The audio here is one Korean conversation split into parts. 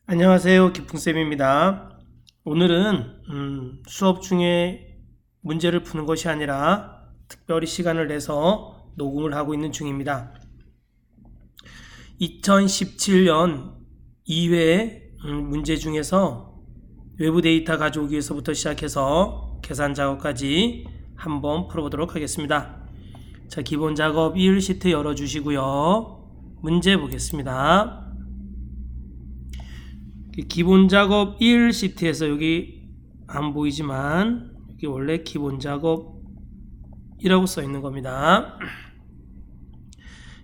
안녕하세요. 기풍쌤입니다. 오늘은 수업 중에 문제를 푸는 것이 아니라 특별히 시간을 내서 녹음을 하고 있는 중입니다. 2017년 2회 문제 중에서 외부 데이터 가져오기 위해서부터 시작해서 계산 작업까지 한번 풀어보도록 하겠습니다. 자, 기본 작업 1 시트 열어주시고요. 문제 보겠습니다. 기본 작업 1 시트에서 여기 안 보이지만 여기 원래 기본 작업이라고 써 있는 겁니다.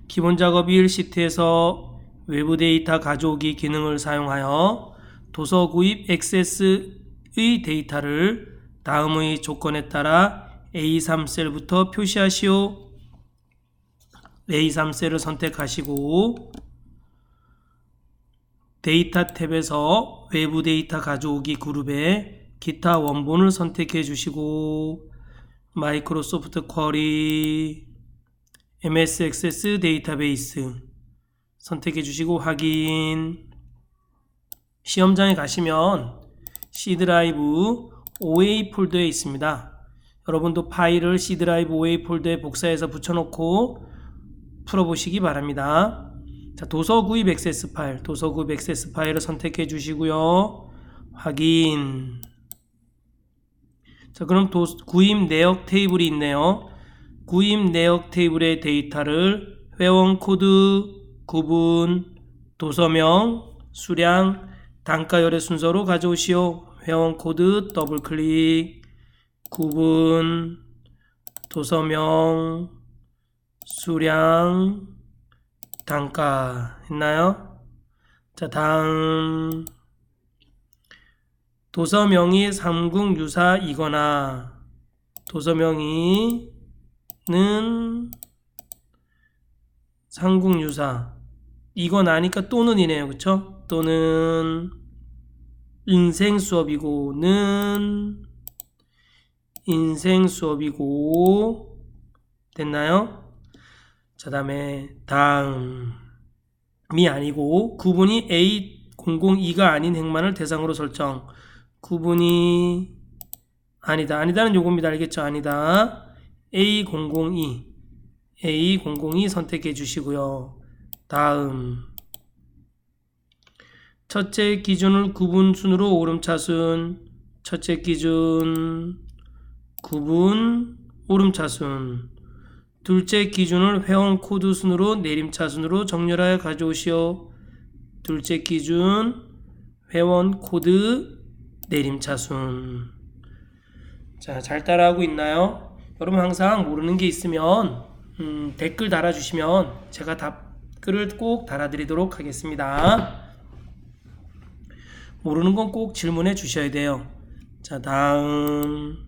기본 작업 1 시트에서 외부 데이터 가져오기 기능을 사용하여 도서 구입 액세스의 데이터를 다음의 조건에 따라 A3 셀부터 표시하시오. A3 셀을 선택하시고 데이터 탭에서 외부 데이터 가져오기 그룹에 기타 원본을 선택해 주시고 마이크로소프트 쿼리 MS 액세스 데이터베이스 선택해 주시고 확인. 시험장에 가시면 C 드라이브 OA 폴더에 있습니다. 여러분도 파일을 C 드라이브 OA 폴더에 복사해서 붙여놓고 풀어보시기 바랍니다. 자, 도서 구입 액세스 파일, 도서 구입 액세스 파일을 선택해 주시고요. 확인. 자, 그럼 구입 내역 테이블이 있네요. 구입 내역 테이블의 데이터를 회원 코드, 구분, 도서명, 수량, 단가열의 순서로 가져오시오. 회원 코드 더블 클릭, 구분, 도서명, 수량, 단가 했나요? 자, 다음 도서명이 삼국유사이거나 도서명이는 삼국유사 이거나 하니까 또는이네요. 그쵸? 또는 인생수업이고는 인생수업이고 됐나요? 자, 다음에 다음이 아니고 구분이 A002가 아닌 행만을 대상으로 설정. 구분이 아니다는 요겁니다. 알겠죠? 아니다. A002 선택해 주시고요. 다음 첫째 기준을 구분 순으로 오름차순. 첫째 기준 구분 오름차순. 둘째 기준을 회원 코드 순으로 내림차순으로 정렬하여 가져오시오. 둘째 기준 회원 코드 내림차순. 자, 잘 따라하고 있나요? 여러분 항상 모르는 게 있으면 댓글 달아주시면 제가 답글을 꼭 달아드리도록 하겠습니다. 모르는 건 꼭 질문해 주셔야 돼요. 자, 다음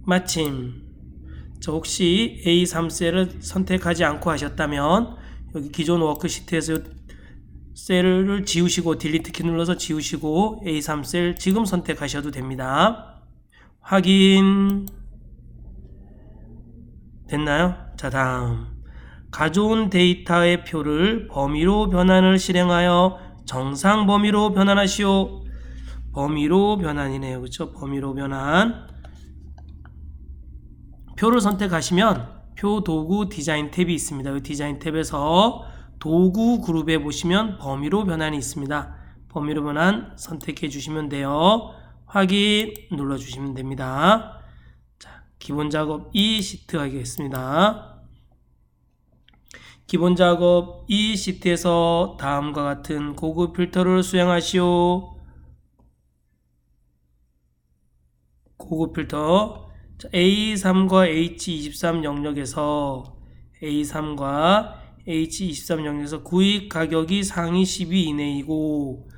마침 자, 혹시 A3 셀을 선택하지 않고 하셨다면 여기 기존 워크시트에서 셀을 지우시고 딜리트 키 눌러서 지우시고 A3 셀 지금 선택하셔도 됩니다. 확인. 됐나요? 자, 다음 가져온 데이터의 표를 범위로 변환을 실행하여 정상 범위로 변환하시오. 범위로 변환이네요. 그렇죠? 범위로 변환. 표를 선택하시면 표 도구 디자인 탭이 있습니다. 이 디자인 탭에서 도구 그룹에 보시면 범위로 변환이 있습니다. 범위로 변환 선택해 주시면 돼요. 확인 눌러 주시면 됩니다. 자, 기본 작업 2 시트 하겠습니다. 기본 작업 2 시트에서 다음과 같은 고급 필터를 수행하시오. 고급 필터 A3과 H23 영역에서 A3과 H23 영역에서 구입 가격이 상위 10위 이내이고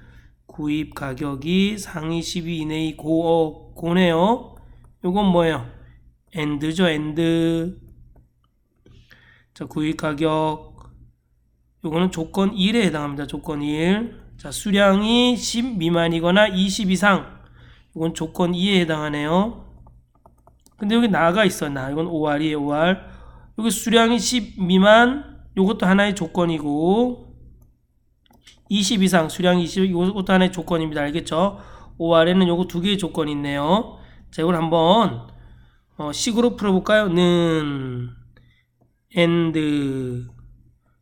구입 가격이 상위 10위 이내이고 고네요. 요건 뭐예요? AND죠. AND. 자, 구입 가격 요거는 조건 1에 해당합니다. 조건 1. 자, 수량이 10 미만이거나 20 이상 이건 조건 2에 해당하네요. 근데 여기 나가 있어. 이건 OR이에요. OR. 여기 수량이 10 미만 요것도 하나의 조건이고 20 이상, 수량 20, 이것도 하나의 조건입니다. 알겠죠? OR에는 요거 두 개의 조건이 있네요. 자, 이걸 한번 식으로 풀어볼까요? 는 and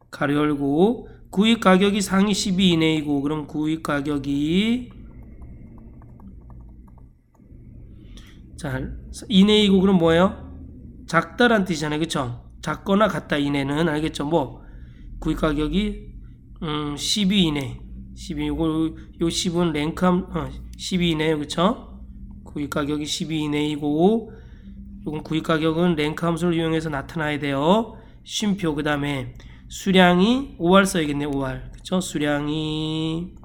가로 열고 구입 가격이 상위 12 이내이고, 그럼 구입 가격이 자 이내이고, 그럼 뭐예요? 작다란 뜻이잖아요. 그쵸? 작거나 같다 이내는. 알겠죠? 뭐 구입 가격이 12 이내, 12, 요 10은 랭크함 12 이내요. 그쵸? 구입 가격이 12 이내이고, 요건 구입 가격은 랭크 함수를 이용해서 나타나야 돼요. 쉼표, 그 다음에 수량이 5R 써야겠네요. 5R. 그쵸? 수량이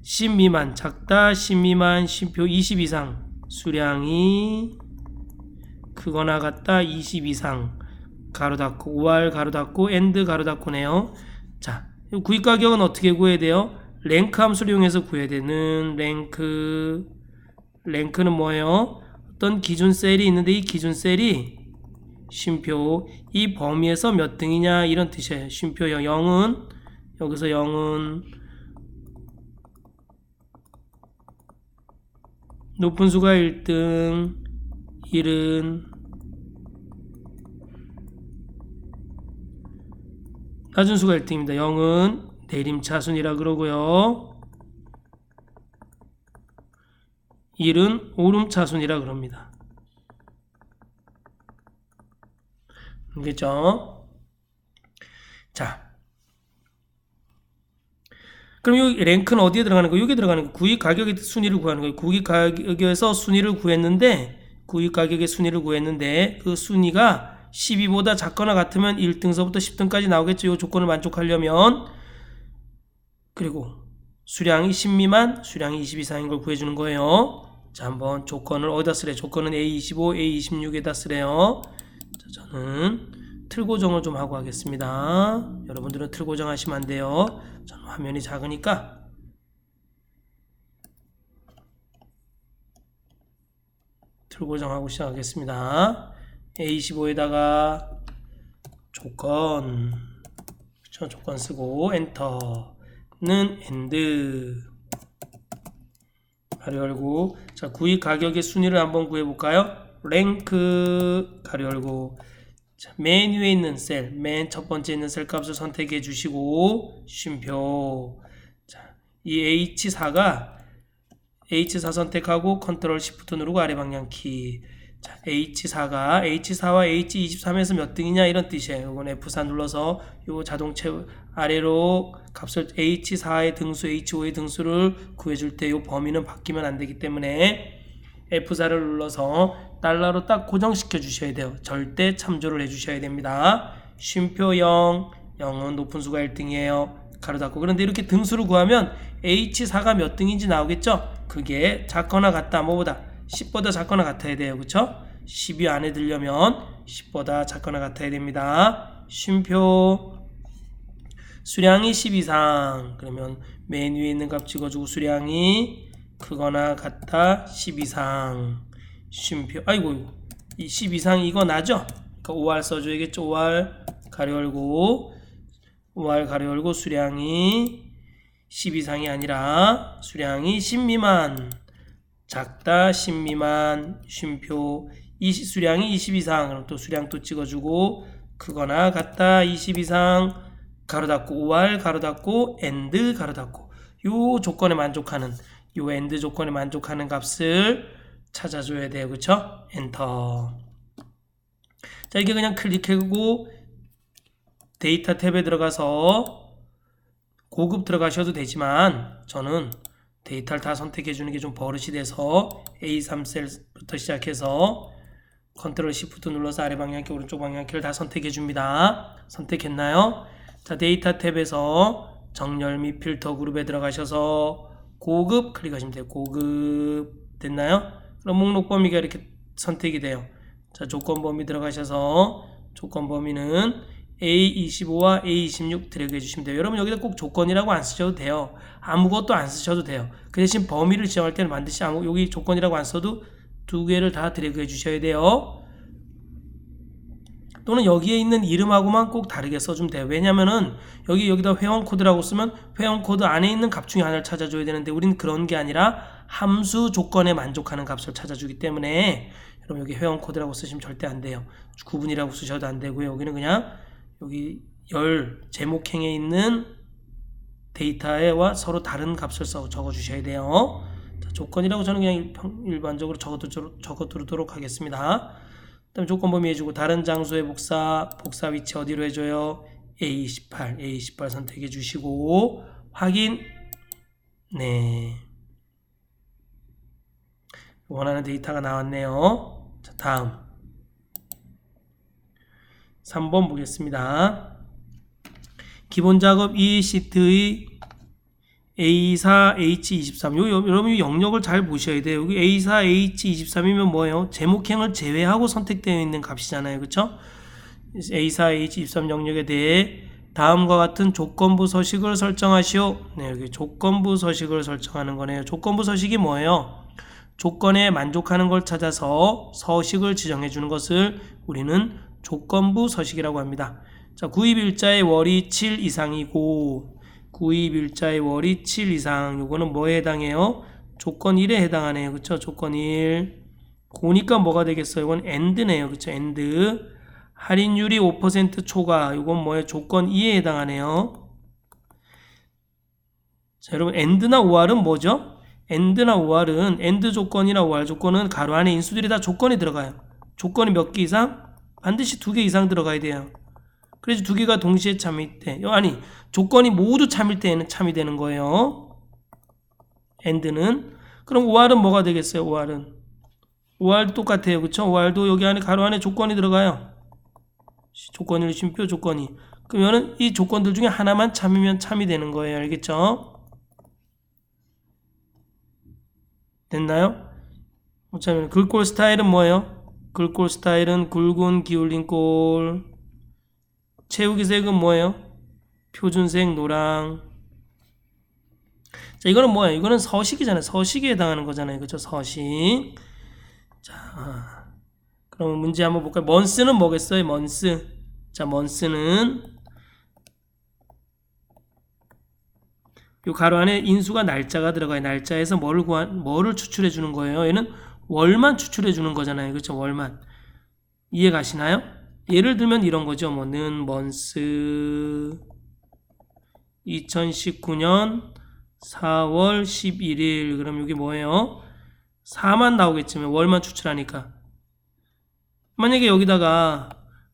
10 미만, 작다, 10 미만, 쉼표 20 이상, 수량이 크거나 같다, 20 이상, 가로 닫고, 5R 가로 닫고, and 가로 닫고네요. 자, 구입 가격은 어떻게 구해야 돼요? 랭크 함수를 이용해서 구해야 되는 랭크는 뭐예요? 어떤 기준 셀이 있는데, 이 기준 셀이 쉼표 이 범위에서 몇 등이냐 이런 뜻이에요. 쉼표 0은 여기서 0은 높은 수가 1등, 1은 낮은 수가 1등입니다. 0은 내림차순이라 그러고요. 1은 오름차순이라 그럽니다. 알겠죠? 자, 그럼 이 랭크는 어디에 들어가는 거예요? 여기에 들어가는 거예요. 구입 가격의 순위를 구하는 거예요. 구입 가격에서 순위를 구했는데, 구입 가격의 순위를 구했는데 그 순위가 12보다 작거나 같으면 1등서부터 10등까지 나오겠죠. 이 조건을 만족하려면. 그리고 수량이 10 미만, 수량이 20 이상인 걸 구해주는 거예요. 자, 한번 조건을 어디다 쓰래요? 조건은 A25, A26에다 쓰래요. 자, 저는 틀 고정을 좀 하고 하겠습니다. 여러분들은 틀 고정하시면 안 돼요. 저는 화면이 작으니까 틀 고정하고 시작하겠습니다. A25에다가 조건, 그쵸? 조건 쓰고 엔터는 and 가로 열고, 자, 구입 가격의 순위를 한번 구해볼까요? 랭크 가로 열고, 자, 맨 위에 있는 셀, 맨 첫 번째 있는 셀 값을 선택해 주시고 쉼표. 자, 이 H4가 H4 선택하고 컨트롤 시프트 누르고 아래 방향 키. 자, H4가 H4와 H23에서 몇 등이냐 이런 뜻이에요. 이건 F4 눌러서 요 자동 채우 아래로 값을 H4의 등수, H5의 등수를 구해줄 때 요 범위는 바뀌면 안 되기 때문에 F4를 눌러서 달러로 딱 고정시켜 주셔야 돼요. 절대 참조를 해 주셔야 됩니다. 쉼표 0, 0은 높은 수가 1등이에요. 가로 닫고. 그런데 이렇게 등수를 구하면 H4가 몇 등인지 나오겠죠? 그게 작거나 같다, 뭐보다 10보다 작거나 같아야 돼요. 그쵸? 10이 안에 들려면 10보다 작거나 같아야 됩니다. 쉼표 수량이 10 이상, 그러면 맨 위에 있는 값 찍어주고 수량이 크거나 같다 10 이상, 쉼표, 아이고 이 10 이상 이거 나죠? 그러니까 5R 써줘야겠죠. 5R 가로 열고, 5R 가로 열고 수량이 10 이상이 아니라 수량이 10 미만, 작다 10 미만, 쉼표 수량이 20 이상, 그럼 또 수량 또 찍어주고 크거나 같다 20 이상, 가로 닫고 5R 가로 닫고 and 가로 닫고, 요 조건에 만족하는, 요 and 조건에 만족하는 값을 찾아줘야 돼요. 그쵸? 엔터. 자, 이게 그냥 클릭하고 데이터 탭에 들어가서 고급 들어가셔도 되지만 저는 데이터를 다 선택해 주는 게 좀 버릇이 돼서 A3 셀부터 시작해서 컨트롤 시프트 눌러서 아래 방향키 오른쪽 방향키를 다 선택해 줍니다. 선택했나요? 자, 데이터 탭에서 정렬 및 필터 그룹에 들어가셔서 고급 클릭하시면 돼요. 고급 됐나요? 그럼 목록 범위가 이렇게 선택이 돼요. 자, 조건 범위 들어가셔서 조건 범위는 A25와 A26 드래그 해주시면 돼요. 여러분 여기다 꼭 조건이라고 안 쓰셔도 돼요. 아무것도 안 쓰셔도 돼요. 그 대신 범위를 지정할 때는 반드시 여기 조건이라고 안 써도 두 개를 다 드래그 해주셔야 돼요. 또는 여기에 있는 이름하고만 꼭 다르게 써주면 돼요. 왜냐면은 여기다 회원 코드라고 쓰면 회원 코드 안에 있는 값 중에 하나를 찾아줘야 되는데 우리는 그런 게 아니라 함수 조건에 만족하는 값을 찾아주기 때문에 여러분 여기 회원 코드라고 쓰시면 절대 안 돼요. 구분이라고 쓰셔도 안 되고요. 여기는 그냥 여기 열 제목행에 있는 데이터와 서로 다른 값을 적어주셔야 돼요. 자, 조건이라고 저는 그냥 일반적으로 적어두도록 하겠습니다. 그다음 조건 범위 해주고 다른 장소의 복사 위치 어디로 해줘요? A18 선택해 주시고 확인. 네, 원하는 데이터가 나왔네요. 자, 다음 3번 보겠습니다. 기본 작업 이 시트의 A4H23 여러분 이 영역을 잘 보셔야 돼요. 여기 A4H23이면 뭐예요? 제목행을 제외하고 선택되어 있는 값이잖아요. 그쵸? A4H23 영역에 대해 다음과 같은 조건부 서식을 설정하시오. 네, 여기 조건부 서식을 설정하는 거네요. 조건부 서식이 뭐예요? 조건에 만족하는 걸 찾아서 서식을 지정해 주는 것을 우리는 조건부 서식이라고 합니다. 자, 구입일자의 월이 7 이상이고 구입일자의 월이 7 이상 요거는 뭐에 해당해요? 조건 1에 해당하네요. 그쵸? 조건 1 고니까 뭐가 되겠어요? 이건 AND네요. 그쵸? AND 할인율이 5% 초과 요건 뭐예요? 조건 2에 해당하네요. 자, 여러분 AND나 OR은 뭐죠? AND나 OR은 AND 조건이나 OR 조건은 가로 안에 인수들이 다 조건이 들어가요. 조건이 몇 개 이상? 반드시 2개 이상 들어가야 돼요. 그래서 2개가 동시에 참일 때, 아니 조건이 모두 참일 때에는 참이 되는 거예요. AND는. 그럼 OR은 뭐가 되겠어요? OR도 똑같아요. 그쵸? OR도 여기 안에 가로 안에 조건이 들어가요. 조건을 쉼표 조건이. 그러면은 이 조건들 중에 하나만 참이면 참이 되는 거예요. 알겠죠? 됐나요? 어차피 글꼴 스타일은 뭐예요? 글꼴 스타일은 굵은 기울린 꼴. 채우기 색은 뭐예요? 표준색 노랑. 자, 이거는 뭐예요? 이거는 서식이잖아요. 서식에 해당하는 거잖아요. 그렇죠? 서식. 자, 그럼 문제 한번 볼까요? 먼스는 뭐겠어요? 먼스. 자, 먼스는 요 가로 안에 인수가 날짜가 들어가요. 날짜에서 뭐를 추출해 주는 거예요? 얘는 월만 추출해 주는 거잖아요. 그렇죠? 월만. 이해 가시나요? 예를 들면 이런 거죠. 뭐는 먼스 2019년 4월 11일. 그럼 여기 뭐예요? 4만 나오겠지만 월만 추출하니까. 만약에 여기다가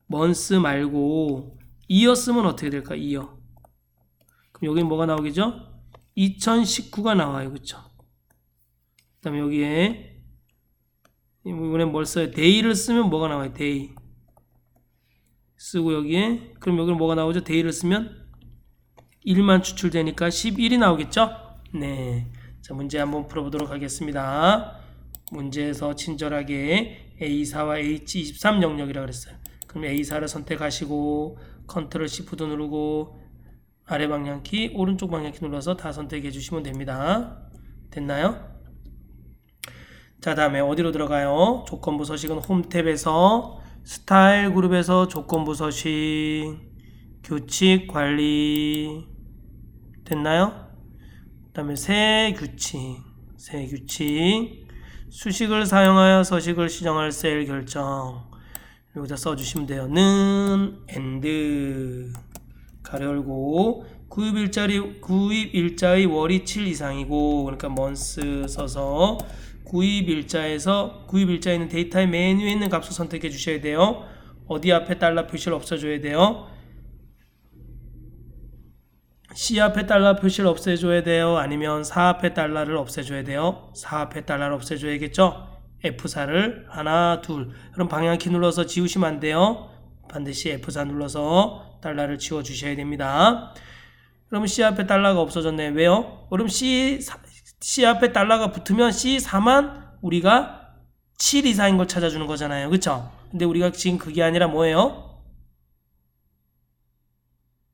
먼스 말고 이었으면 어떻게 될까? 이어. 그럼 여기 뭐가 나오겠죠? 2019가 나와요. 그쵸? 그 다음에 여기에 이번엔 뭘 써요? 데이를 쓰면 뭐가 나와요? 데이 쓰고 여기에 그럼 여기는 뭐가 나오죠? 데이를 쓰면 1만 추출되니까 11이 나오겠죠? 네. 자, 문제 한번 풀어보도록 하겠습니다. 문제에서 친절하게 A4와 H23 영역이라고 그랬어요. 그럼 A4를 선택하시고 컨트롤 Shift 누르고 아래 방향키 오른쪽 방향키 눌러서 다 선택해 주시면 됩니다. 됐나요? 자, 다음에 어디로 들어가요? 조건부 서식은 홈 탭에서 스타일 그룹에서 조건부 서식 규칙 관리. 됐나요? 그 다음에 새 규칙 수식을 사용하여 서식을 시정할 셀 결정. 여기다 써주시면 돼요. 는 AND 가로 열고 구입일자의 월이 7 이상이고 그러니까 month 써서 구입일자에 있는 데이터의 맨 위에 있는 값을 선택해 주셔야 돼요. 어디 앞에 달러 표시를 없애줘야 돼요. C 앞에 달러 표시를 없애줘야 돼요. 아니면 4 앞에 달러를 없애줘야 돼요. 4 앞에 달러를 없애줘야겠죠. F4를 하나 둘. 그럼 방향키 눌러서 지우시면 안 돼요. 반드시 F4 눌러서 달러를 지워 주셔야 됩니다. 그럼 C 앞에 달러가 없어졌네요. 왜요? 그럼 C 앞에 달러가 붙으면 C4만 우리가 7 이상인 걸 찾아주는 거잖아요. 그쵸? 근데 우리가 지금 그게 아니라 뭐예요?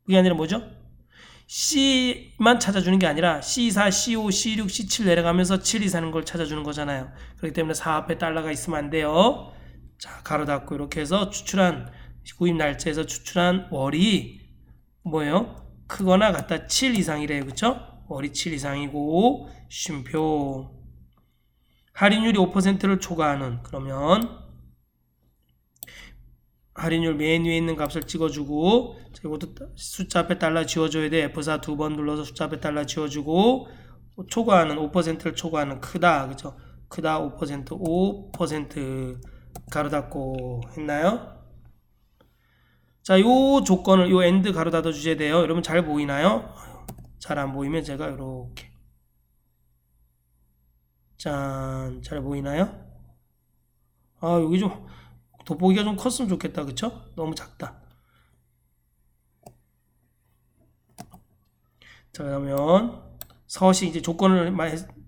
그게 아니라 뭐죠? C만 찾아주는 게 아니라 C4, C5, C6, C7 내려가면서 7 이상인 걸 찾아주는 거잖아요. 그렇기 때문에 4 앞에 달러가 있으면 안 돼요. 자, 가로 닫고 이렇게 해서 추출한 구입 날짜에서 추출한 월이 뭐예요? 크거나 같다 7 이상이래요. 그쵸? 월이 7 이상이고 쉼표. 할인율이 5%를 초과하는, 그러면 할인율 맨 위에 있는 값을 찍어주고, 이것도 숫자 앞에 달러 지워줘야 돼. F4 두 번 눌러서 숫자 앞에 달러 지워주고, 초과하는 5%를 초과하는 크다. 그죠? 크다 5% 가로 닫고 했나요? 자, 요 조건을 요 엔드 가로 닫아 주셔야 돼요. 여러분 잘 보이나요? 잘 안 보이면 제가 이렇게 짠, 잘 보이나요? 아, 여기 좀 돋보기가 좀 컸으면 좋겠다. 그쵸? 너무 작다. 자, 그러면 서식, 이제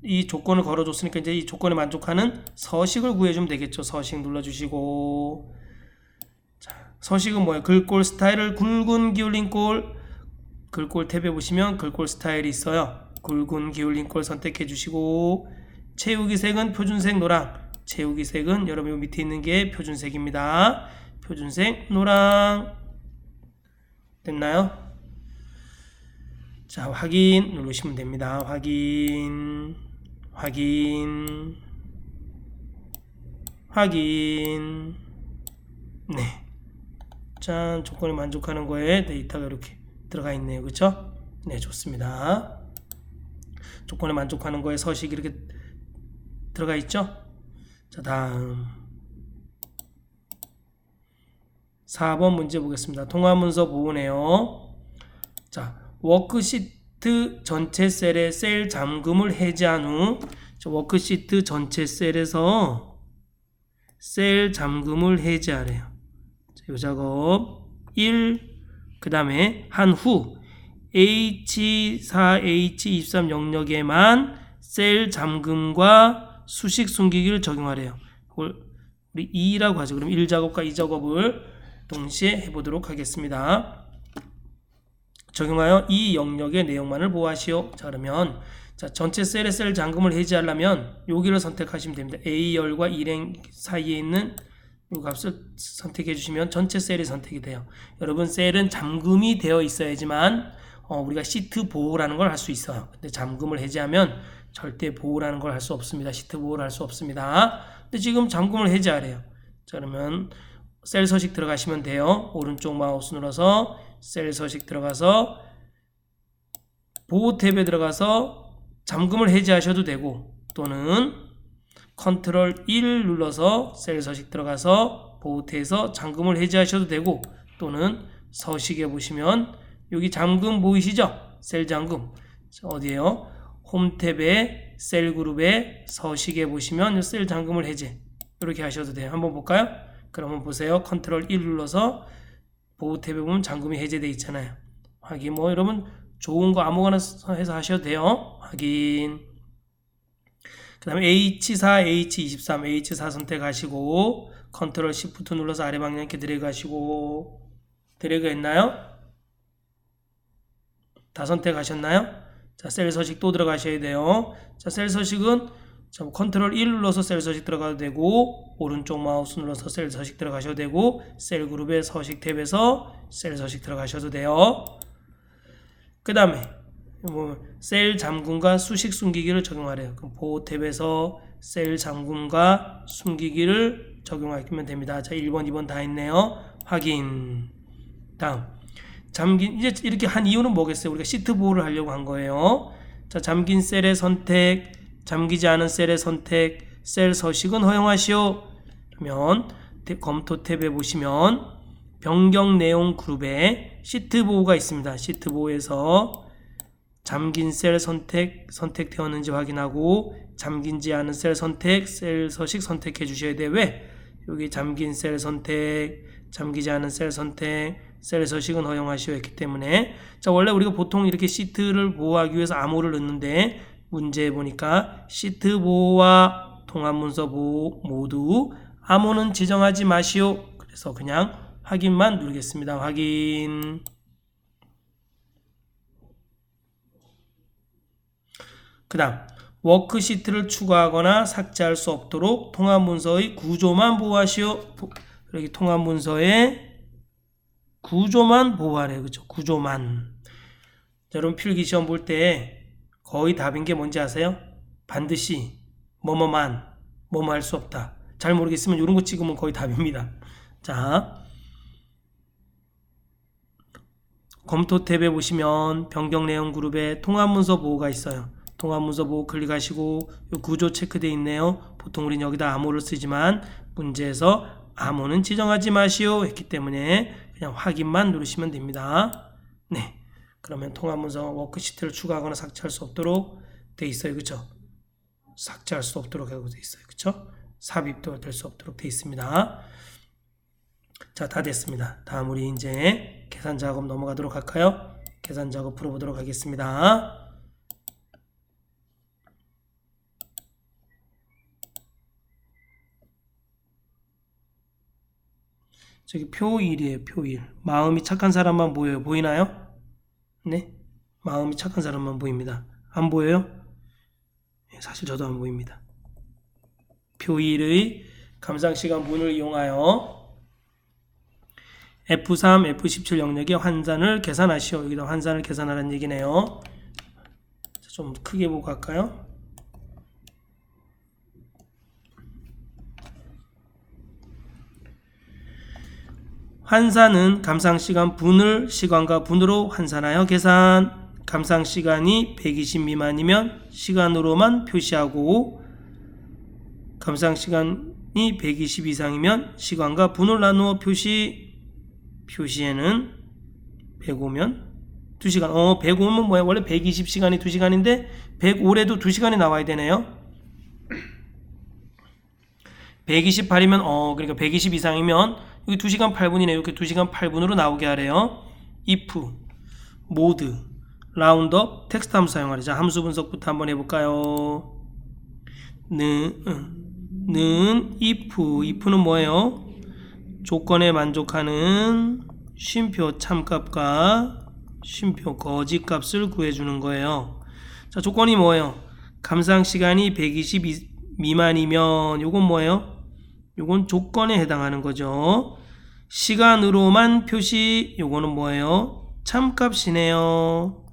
이 조건을 걸어줬으니까 이제 이 조건에 만족하는 서식을 구해주면 되겠죠. 서식 눌러주시고, 자, 서식은 뭐예요? 글꼴 스타일을 굵은 기울린 꼴, 글꼴 탭에 보시면 글꼴 스타일이 있어요. 굵은 기울린 꼴 선택해 주시고, 채우기 색은 표준색 노랑, 채우기 색은 여러분 밑에 있는 게 표준색입니다. 표준색 노랑. 됐나요? 자, 확인 누르시면 됩니다. 확인, 확인, 확인. 네. 짠, 조건에 만족하는 거에 데이터가 이렇게 들어가 있네요. 그쵸? 네, 좋습니다. 조건에 만족하는 거에 서식이 이렇게 들어가 있죠? 자, 다음 4번 문제 보겠습니다. 통화문서 보호네요. 자, 워크시트 전체 셀에 셀 잠금을 해제한 후, 워크시트 전체 셀에서 셀 잠금을 해제하래요. 이 작업 1, 그 다음에 한 후 H4, H23 영역에만 셀 잠금과 수식 숨기기를 적용하래요. 그걸 우리 2라고 하죠. 그럼 1작업과 2작업을 동시에 해보도록 하겠습니다. 적용하여 이 영역의 내용만을 보호하시오. 자, 그러면 자, 전체 셀의 셀 잠금을 해제하려면 여기를 선택하시면 됩니다. A열과 일행 사이에 있는 이 값을 선택해 주시면 전체 셀이 선택이 돼요. 여러분, 셀은 잠금이 되어 있어야지만 우리가 시트 보호라는 걸 할 수 있어요. 근데 잠금을 해제하면 절대 보호라는 걸 할 수 없습니다. 시트 보호를 할 수 없습니다. 근데 지금 잠금을 해제하래요. 자, 그러면 셀 서식 들어가시면 돼요. 오른쪽 마우스 눌러서 셀 서식 들어가서 보호 탭에 들어가서 잠금을 해제하셔도 되고, 또는 컨트롤 1 눌러서 셀 서식 들어가서 보호 탭에서 잠금을 해제하셔도 되고, 또는 서식에 보시면 여기 잠금 보이시죠? 셀 잠금 어디에요? 홈 탭에 셀 그룹에 서식에 보시면 셀 잠금을 해제 이렇게 하셔도 돼요. 한번 볼까요? 그러면 보세요. 컨트롤 1 눌러서 보호 탭에 보면 잠금이 해제되어 있잖아요. 확인. 뭐 여러분 좋은 거 아무거나 해서 하셔도 돼요. 확인. 그 다음에 H4, H23, H4 선택하시고 컨트롤 Shift 눌러서 아래 방향 이렇게 드래그 하시고, 드래그 했나요? 다 선택하셨나요? 자, 셀 서식 또 들어가셔야 돼요. 자, 셀 서식은 컨트롤 1 눌러서 셀 서식 들어가도 되고, 오른쪽 마우스 눌러서 셀 서식 들어가셔도 되고, 셀 그룹의 서식 탭에서 셀 서식 들어가셔도 돼요. 그 다음에 셀 잠금과 수식 숨기기를 적용하래요. 그럼 보호 탭에서 셀 잠금과 숨기기를 적용하시면 됩니다. 자, 1번, 2번 다 했네요. 확인. 다음 잠긴, 이제 이렇게 한 이유는 뭐겠어요? 우리가 시트 보호를 하려고 한 거예요. 자, 잠긴 셀의 선택, 잠기지 않은 셀의 선택, 셀 서식은 허용하시오. 그러면 검토 탭에 보시면 변경 내용 그룹에 시트 보호가 있습니다. 시트 보호에서 잠긴 셀 선택되었는지 확인하고, 잠긴지 않은 셀 선택, 셀 서식 선택해 주셔야 돼요. 왜? 여기 잠긴 셀 선택, 잠기지 않은 셀 선택, 셀 서식은 허용하시오 했기 때문에. 자, 원래 우리가 보통 이렇게 시트를 보호하기 위해서 암호를 넣는데, 문제에 보니까 시트 보호와 통합문서 보호 모두 암호는 지정하지 마시오. 그래서 그냥 확인만 누르겠습니다. 확인. 그 다음 워크시트를 추가하거나 삭제할 수 없도록 통합문서의 구조만 보호하시오. 여기 통합문서의 구조만 보호하래요. 그쵸? 구조만. 자, 여러분 필기 시험 볼 때 거의 답인 게 뭔지 아세요? 반드시 뭐뭐만 뭐뭐 할 수 없다. 잘 모르겠으면 이런 거 찍으면 거의 답입니다. 자, 검토 탭에 보시면 변경 내용 그룹에 통합문서 보호가 있어요. 통합문서 보호 클릭하시고 구조 체크되어 있네요. 보통 우린 여기다 암호를 쓰지만 문제에서 암호는 지정하지 마시오 했기 때문에 그냥 확인만 누르시면 됩니다. 네, 그러면 통합문서 워크시트를 추가하거나 삭제할 수 없도록 돼 있어요. 그쵸? 삭제할 수 없도록 하고 돼 있어요. 그쵸? 삽입도 될 수 없도록 돼 있습니다. 자, 다 됐습니다. 다음 우리 이제 계산 작업 넘어가도록 할까요? 계산 작업 풀어보도록 하겠습니다. 저기 표 1이에요. 표 1. 마음이 착한 사람만 보여요. 보이나요? 네. 마음이 착한 사람만 보입니다. 안 보여요? 사실 저도 안 보입니다. 표 1의 감상시간 문을 이용하여 F3, F17 영역의 환산을 계산하시오. 여기다 환산을 계산하라는 얘기네요. 좀 크게 보고 갈까요? 환산은 감상시간 분을 시간과 분으로 환산하여 계산. 감상시간이 120 미만이면 시간으로만 표시하고 감상시간이 120 이상이면 시간과 분을 나누어 표시에는 105면 2시간. 105면 뭐야? 원래 120시간이 2시간인데 105래도 2시간이 나와야 되네요. 128이면 그러니까 120 이상이면 여기 2시간 8분이네요. 이렇게 2시간 8분으로 나오게 하래요. if, mode, roundup, 텍스트 함수 사용하래. 자, 함수 분석부터 한번 해볼까요? if는 뭐예요? 조건에 만족하는 쉼표 참값과 쉼표 거짓값을 구해주는 거예요. 자, 조건이 뭐예요? 감상시간이 120 미만이면 요건 뭐예요? 요건 조건에 해당하는 거죠. 시간으로만 표시, 요거는 뭐예요? 참값이네요.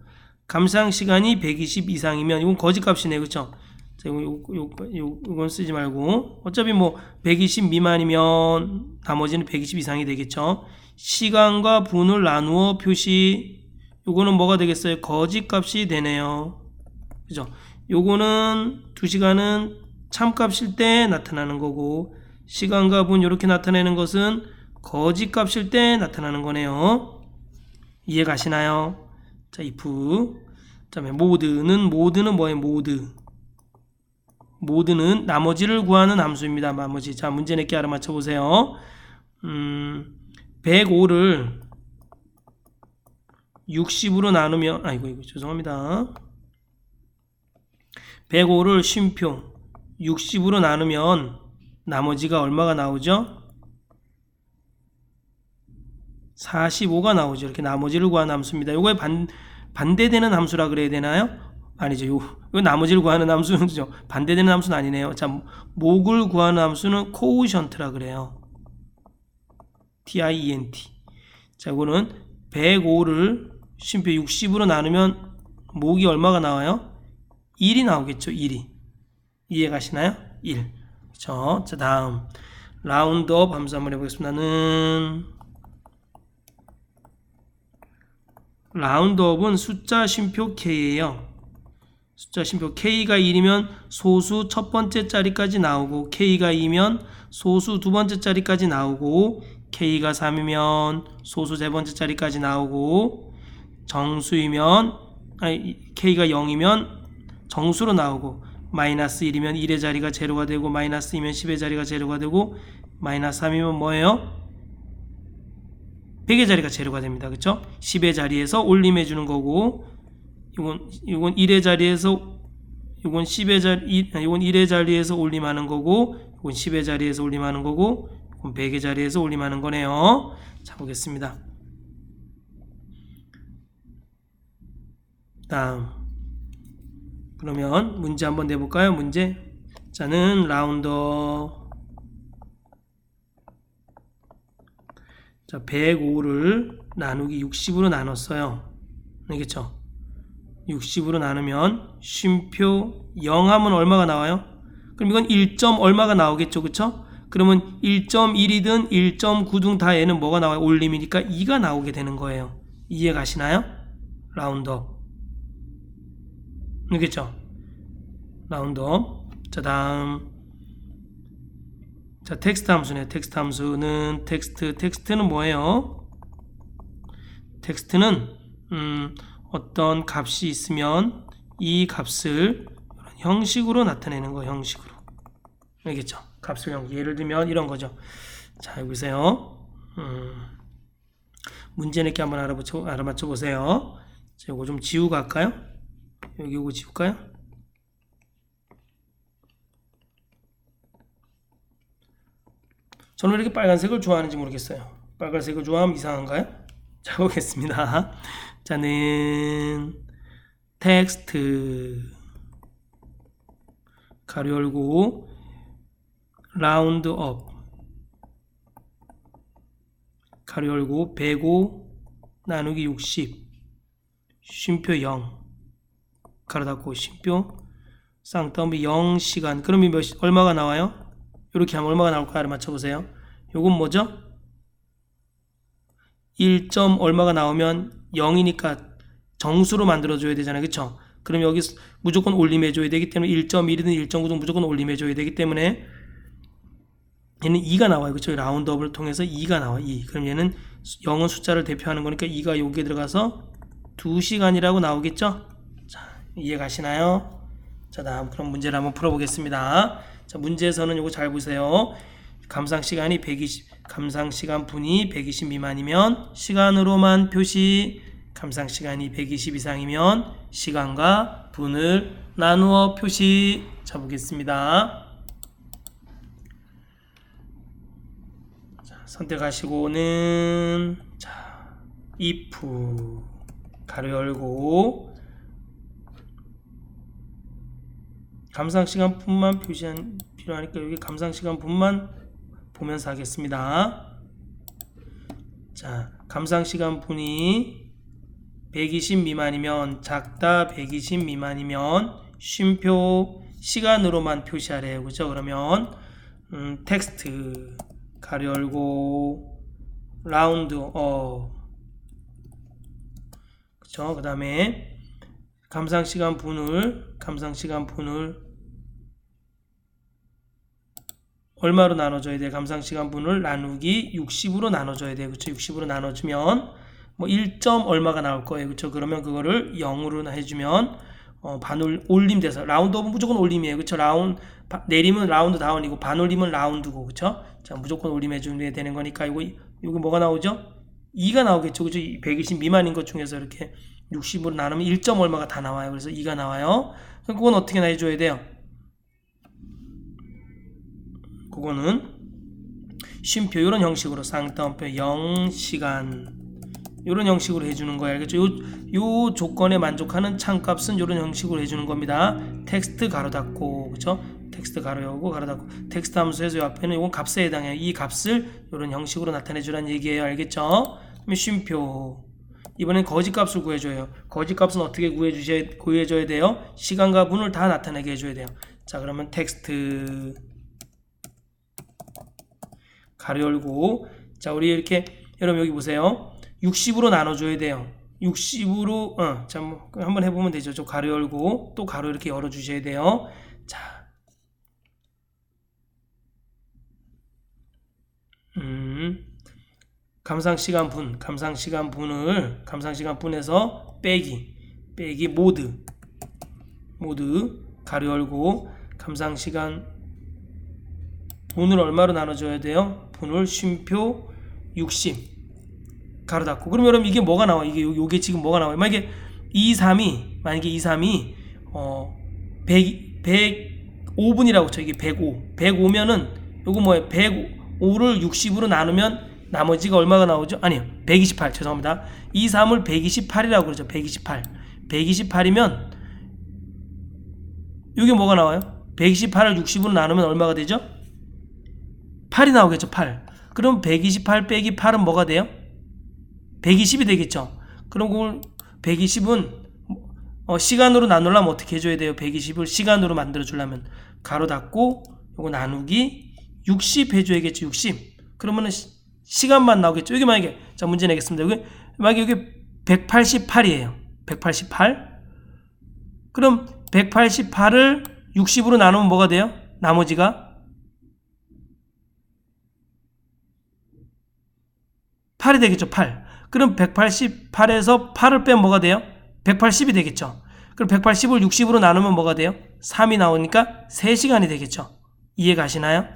감상시간이 120 이상이면 이건 거짓값이네요. 그쵸? 자, 요건 쓰지 말고 어차피 뭐 120 미만이면 나머지는 120 이상이 되겠죠. 시간과 분을 나누어 표시, 요거는 뭐가 되겠어요? 거짓값이 되네요. 그죠? 요거는 2시간은 참값일 때 나타나는 거고 시간과 분 이렇게 나타내는 것은 거짓값일 때 나타나는 거네요. 이해 가시나요? 자, if. 그다음에 mode는 뭐예요? mode는 나머지를 구하는 함수입니다. 나머지. 자, 문제 낼게 알아맞혀 보세요. 105를 60으로 나누면 이거 죄송합니다. 105를 쉼표 60으로 나누면 나머지가 얼마가 나오죠? 45가 나오죠. 이렇게 나머지를 구하는 함수입니다. 요거에 반대되는 함수라 그래야 되나요? 아니죠. 요 나머지를 구하는 함수는 반대되는 함수는 아니네요. 자, 목을 구하는 함수는 코오션트라 그래요. TIENT. 자, 이거는 105를 쉼표 60으로 나누면 목이 얼마가 나와요? 1이 나오겠죠. 1이. 이해 가시나요? 1. 그렇죠? 자, 다음 라운드업 함수 한번 해보겠습니다. 라운드업은 숫자 쉼표 K예요. 숫자 쉼표 K가 1이면 소수 첫 번째 자리까지 나오고 K가 2면 소수 두 번째 자리까지 나오고 K가 3이면 소수 세 번째 자리까지 나오고 정수이면 K가 0이면 정수로 나오고 마이너스 1이면 1의 자리가 제로가 되고 마이너스 2면 10의 자리가 제로가 되고 마이너스 3이면 뭐예요? 100의 자리가 제로가 됩니다. 그쵸? 10의 자리에서 올림해 주는 거고 이건 1의 자리에서 이건 10의 자리 이건 1의 자리에서 올림하는 거고 이건 10의 자리에서 올림하는 거고 이건 100의 자리에서 올림하는 거네요. 자, 보겠습니다. 다음 그러면 문제 한번 내볼까요? 문제. 자는 라운더. 자, 105를 나누기 60으로 나눴어요. 알겠죠? 60으로 나누면 쉼표 0 하면 얼마가 나와요? 그럼 이건 1. 얼마가 나오겠죠, 그쵸? 그러면 1.1이든 1.9든 다 얘는 뭐가 나와요? 올림이니까 2가 나오게 되는 거예요. 이해 가시나요? 라운드업. 알겠죠? 라운드업. 자, 다음. 자, 텍스트 함수네. 텍스트 함수는 텍스트는 뭐예요? 텍스트는 어떤 값이 있으면 이 값을 형식으로 나타내는 거, 형식으로. 알겠죠? 값을 예를 들면 이런 거죠. 자, 여기 보세요. 문제 낼게 한번 알아맞혀 보세요. 자, 이거 좀 지우고 할까요? 여기 이거 지울까요? 저는 왜 이렇게 빨간색을 좋아하는지 모르겠어요. 빨간색을 좋아하면 이상한가요? 자, 보겠습니다. 자는 텍스트 가로 열고 라운드업 가로 열고 105 나누기 60 쉼표 0 가로 닫고 쉼표 쌍따옴이 0시간. 그러면 얼마가 나와요? 이렇게 하면 얼마가 나올까요? 맞춰보세요. 요건 뭐죠? 1. 얼마가 나오면 0이니까 정수로 만들어줘야 되잖아요. 그쵸? 그럼 여기 무조건 올림해줘야 되기 때문에 1.1이든 1.9든 무조건 올림해줘야 되기 때문에 얘는 2가 나와요. 그쵸? 라운드업을 통해서 2가 나와요. 2. 그럼 얘는 0은 숫자를 대표하는 거니까 2가 여기에 들어가서 2시간이라고 나오겠죠? 자, 이해 가시나요? 자, 다음 그럼 문제를 한번 풀어보겠습니다. 자, 문제에서는 요거 잘 보세요. 감상시간이 120, 감상시간 분이 120 미만이면 시간으로만 표시, 감상시간이 120 이상이면 시간과 분을 나누어 표시. 자, 보겠습니다. 자, 선택하시고는 자, if 가로 열고 감상시간 분만 필요하니까 여기 감상시간 분만 보면서 하겠습니다. 자, 감상시간 분이 120 미만이면 작다 120 미만이면 쉼표 시간으로만 표시하래요. 그죠? 그러면 텍스트 가로 열고 라운드업 그쵸? 그 다음에 감상시간 분을 얼마로 나눠줘야 돼? 감상시간 분을 나누기 60으로 나눠줘야 돼. 그쵸? 60으로 나눠주면 뭐 1. 얼마가 나올 거예요. 그쵸? 그러면 그거를 0으로 해주면 반올 올림돼서 라운드업은 무조건 올림이에요. 그쵸? 내림은 라운드 다운이고 반올림은 라운드고 그쵸? 자, 무조건 올림해주면 되는 거니까 이거 뭐가 나오죠? 2가 나오겠죠. 그쵸? 120 미만인 것 중에서 이렇게 60으로 나누면 1. 얼마가 다 나와요. 그래서 2가 나와요. 그건 어떻게 해줘야 돼요? 그거는 쉼표 이런 형식으로 쌍따옴표 0시간 이런 형식으로 해주는 거예요. 알겠죠? 요 조건에 만족하는 참값은 이런 형식으로 해주는 겁니다. 텍스트 가로 닫고 그쵸? 텍스트 가로 열고 가로 닫고 텍스트 함수에서 이 앞에는 이건 값에 해당해요. 이 값을 이런 형식으로 나타내 주라는 얘기예요. 알겠죠? 그럼 쉼표 이번엔 거짓값을 구해줘요. 거짓값은 어떻게 구해줘야 돼요? 시간과 분을 다 나타내게 해줘야 돼요. 자, 그러면 텍스트 가로 열고 자, 우리 이렇게 여러분 여기 보세요. 60으로 나눠줘야 돼요. 60으로 자, 뭐 한번 해보면 되죠. 저 가로 열고 또 가로 이렇게 열어주셔야 돼요. 자, 감상시간 분에서 빼기 모드 가로 열고 감상시간 분을 얼마로 나눠줘야 돼요? 분을 쉼표 60 가로 닫고. 그럼 여러분 이게 뭐가 나와? 요게 지금 뭐가 나와요? 만약에 2, 3이 105분이라고 쳐. 이게 105면은 요거 뭐예요? 105를 60으로 나누면 나머지가 얼마가 나오죠? 아니요. 128. 죄송합니다. 2, 3을 128이라고 그러죠. 128이면 이게 뭐가 나와요? 128을 60으로 나누면 얼마가 되죠? 8이 나오겠죠. 8. 그럼 128 빼기 8은 뭐가 돼요? 120이 되겠죠. 그럼 그걸 120은 시간으로 나누려면 어떻게 해줘야 돼요? 120을 시간으로 만들어 주려면 가로 닫고 요거 나누기 60 해줘야겠죠. 60. 그러면은 시간만 나오겠죠. 여기 만약에 자 문제 내겠습니다. 여기 만약에 여기 188이에요. 188. 그럼 188을 60으로 나누면 뭐가 돼요? 나머지가 8이 되겠죠. 8. 그럼 188에서 8을 빼면 뭐가 돼요? 180이 되겠죠. 그럼 180을 60으로 나누면 뭐가 돼요? 3이 나오니까 3시간이 되겠죠. 이해 가시나요?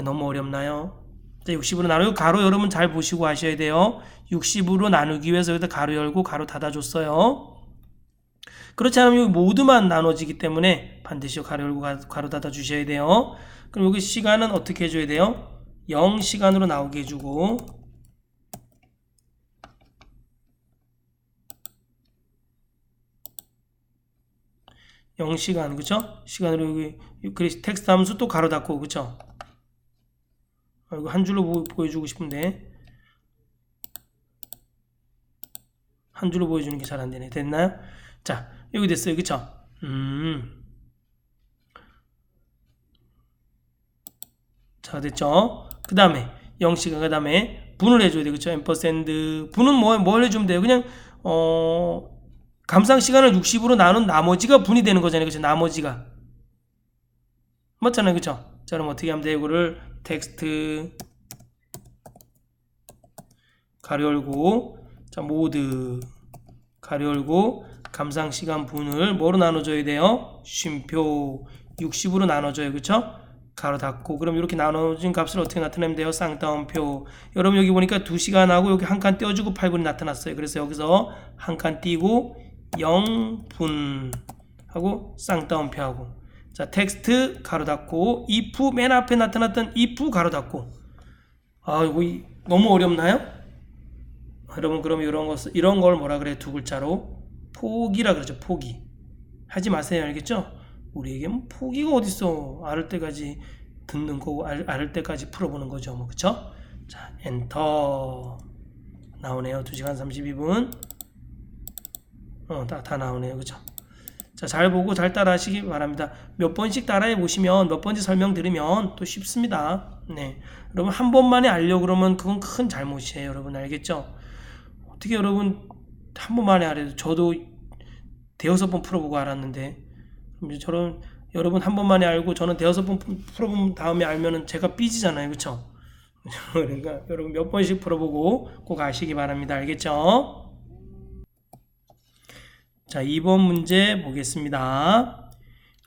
너무 어렵나요? 자, 60으로 나누고 가로 여러분 잘 보시고 하셔야 돼요. 60으로 나누기 위해서 여기다 가로 열고 가로 닫아줬어요. 그렇지 않으면 여기 모두만 나눠지기 때문에 반드시 가로 열고 가로 닫아주셔야 돼요. 그럼 여기 시간은 어떻게 해줘야 돼요? 0시간으로 나오게 해주고 0시간 그쵸? 시간으로 여기 그래서 텍스트 함수 또 가로 닫고 그쵸? 이거 한 줄로 보여주고 싶은데 한 줄로 보여주는 게 잘 안 되네. 됐나요? 자 여기 됐어요. 그쵸? 자 됐죠? 그 다음에 0시간 그 다음에 분을 해줘야 돼. 그쵸? 앰퍼샌드 분은 뭘 해주면 돼요? 그냥 감상 시간을 60으로 나눈 나머지가 분이 되는 거잖아요. 그쵸? 나머지가 맞잖아요. 그쵸? 자 그럼 어떻게 하면 돼요? 이거를 텍스트 가로 열고 자 모드 가로 열고 감상 시간 분을 뭐로 나눠줘야 돼요? 쉼표 60으로 나눠줘요. 그쵸? 가로 닫고 그럼 이렇게 나눠진 값을 어떻게 나타내면 돼요? 쌍따옴표. 여러분 여기 보니까 2시간하고 여기 한 칸 떼어주고 8분이 나타났어요. 그래서 여기서 한 칸 띄고 0분 하고 쌍따옴표 하고 자 텍스트 가로 닫고 if 맨 앞에 나타났던 if 가로 닫고 이거 너무 어렵나요? 여러분 그럼 이런 걸 뭐라 그래요? 두 글자로 포기라 그러죠. 포기. 하지 마세요. 알겠죠? 우리에겐 포기가 어딨어. 알을 때까지 듣는 거고 알을 때까지 풀어보는 거죠. 뭐 그쵸? 자 엔터 나오네요. 2시간 32분 다 나오네요. 그쵸? 자, 잘 보고 잘 따라 하시기 바랍니다. 몇 번씩 따라해 보시면 몇 번째 설명 들으면 또 쉽습니다. 네. 여러분 한 번만에 알려고 그러면 그건 큰 잘못이에요. 여러분 알겠죠? 어떻게 여러분 한 번만에 알아요? 저도 대여섯 번 풀어보고 알았는데 저런 여러분 한 번만에 알고 저는 대여섯 번 풀어본 다음에 알면은 제가 삐지잖아요. 그쵸? 그러니까 여러분 몇 번씩 풀어보고 꼭 아시기 바랍니다. 알겠죠? 자 2번 문제 보겠습니다.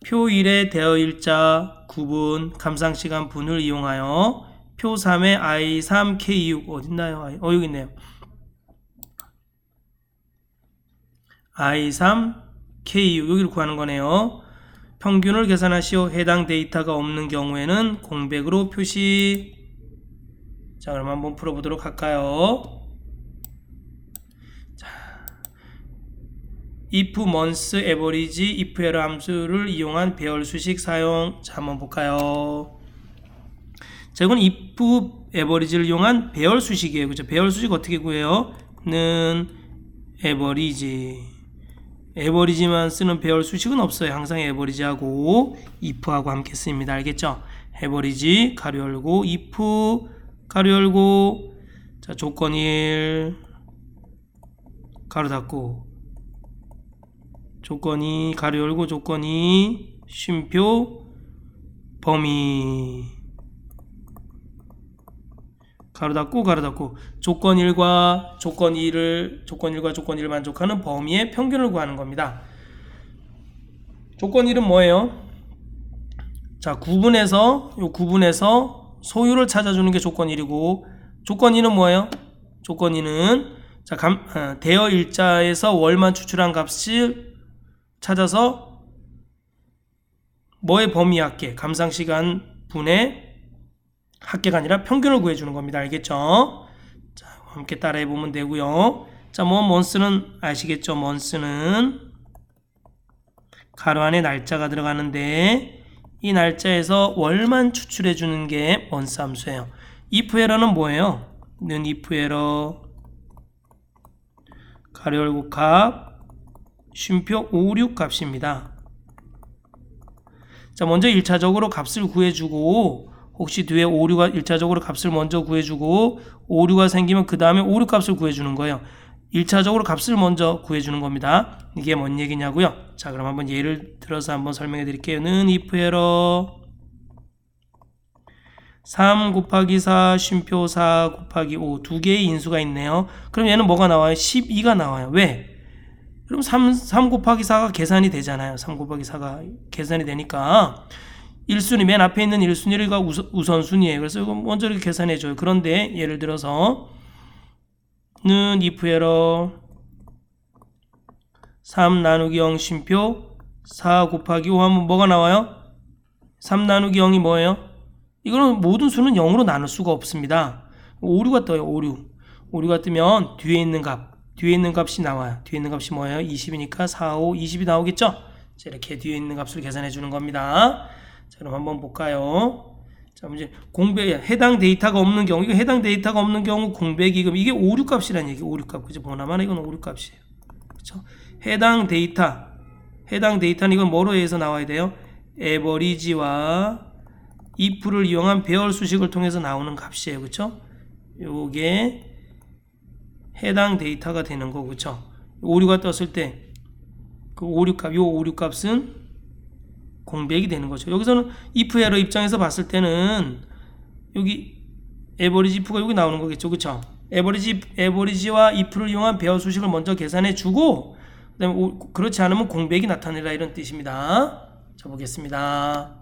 표 1의 대여일자 구분 감상시간 분을 이용하여 표 3의 I3 K6 어딨나요? 여기 있네요. I3 K6 여기를 구하는 거네요. 평균을 계산하시오. 해당 데이터가 없는 경우에는 공백으로 표시. 자 그럼 한번 풀어보도록 할까요? if months average if error 함수를 이용한 배열 수식 사용. 자 한번 볼까요? 자 이건 if average를 이용한 배열 수식이에요. 그죠? 배열 수식 어떻게 구해요? 는 average만 쓰는 배열 수식은 없어요. 항상 average하고 if하고 함께 쓰입니다. 알겠죠? average 가로 열고 if 가로 열고 자 조건 1 가로 닫고 조건이 가로 열고 조건이 쉼표 범위 가로 닫고 조건 1과 조건 2를 만족하는 범위의 평균을 구하는 겁니다. 조건 1은 뭐예요? 자 구분해서 소유를 찾아주는 게 조건 1이고 조건 2는 뭐예요? 조건 2는 자 대여 일자에서 월만 추출한 값을 찾아서 뭐의 범위 합계 감상시간 분의 합계가 아니라 평균을 구해주는 겁니다. 알겠죠? 자, 함께 따라해 보면 되고요. 자, months는 아시겠죠? months는 가로 안에 날짜가 들어가는데 이 날짜에서 월만 추출해 주는 게 months 함수예요. if error는 뭐예요? 는 if error 가로 열고 값 쉼표 56 값입니다. 자, 먼저 1차적으로 값을 구해주고 혹시 뒤에 오류가 1차적으로 값을 먼저 구해주고 오류가 생기면 그 다음에 오류 값을 구해주는 거예요. 1차적으로 값을 먼저 구해주는 겁니다. 이게 뭔 얘기냐고요? 자, 그럼 한번 예를 들어서 한번 설명해 드릴게요. 는 if 에러 3 곱하기 4 쉼표 4 곱하기 5 두 개의 인수가 있네요. 그럼 얘는 뭐가 나와요? 12가 나와요. 왜? 그럼 3 곱하기 4가 계산이 되잖아요. 3 곱하기 4가 계산이 되니까 1순위 맨 앞에 있는 1순위가 우선순위예요. 그래서 이거 먼저 이렇게 계산해줘요. 그런데 예를 들어서 는 if 에러 3 나누기 0 쉼표 4 곱하기 5 하면 뭐가 나와요? 3 나누기 0이 뭐예요? 이거는 모든 수는 0으로 나눌 수가 없습니다. 오류가 떠요. 오류가 뜨면 뒤에 있는 값이 나와요. 뒤에 있는 값이 뭐예요? 20이니까 4, 5, 20이 나오겠죠? 자, 이렇게 뒤에 있는 값을 계산해 주는 겁니다. 자, 그럼 한번 볼까요? 자, 문제 해당 데이터가 없는 경우, 이거 해당 데이터가 없는 경우 공백이 그럼 이게 오류 값이라는 얘기. 오류 값. 그죠? 보나마나 이건 오류 값이에요. 그렇죠? 해당 데이터는 이건 뭐로 해서 나와야 돼요? 에버리지와 if를 이용한 배열 수식을 통해서 나오는 값이에요. 그렇죠? 요게 해당 데이터가 되는 거고, 그렇죠? 오류가 떴을 때 그 오류 값은 공백이 되는 거죠. 여기서는 if 에러 입장에서 봤을 때는 여기 에버리지 if가 여기 나오는 거겠죠. 그렇죠? 에버리지와 if를 이용한 배열 수식을 먼저 계산해 주고 그다음에 그렇지 않으면 공백이 나타내라 이런 뜻입니다. 자, 보겠습니다.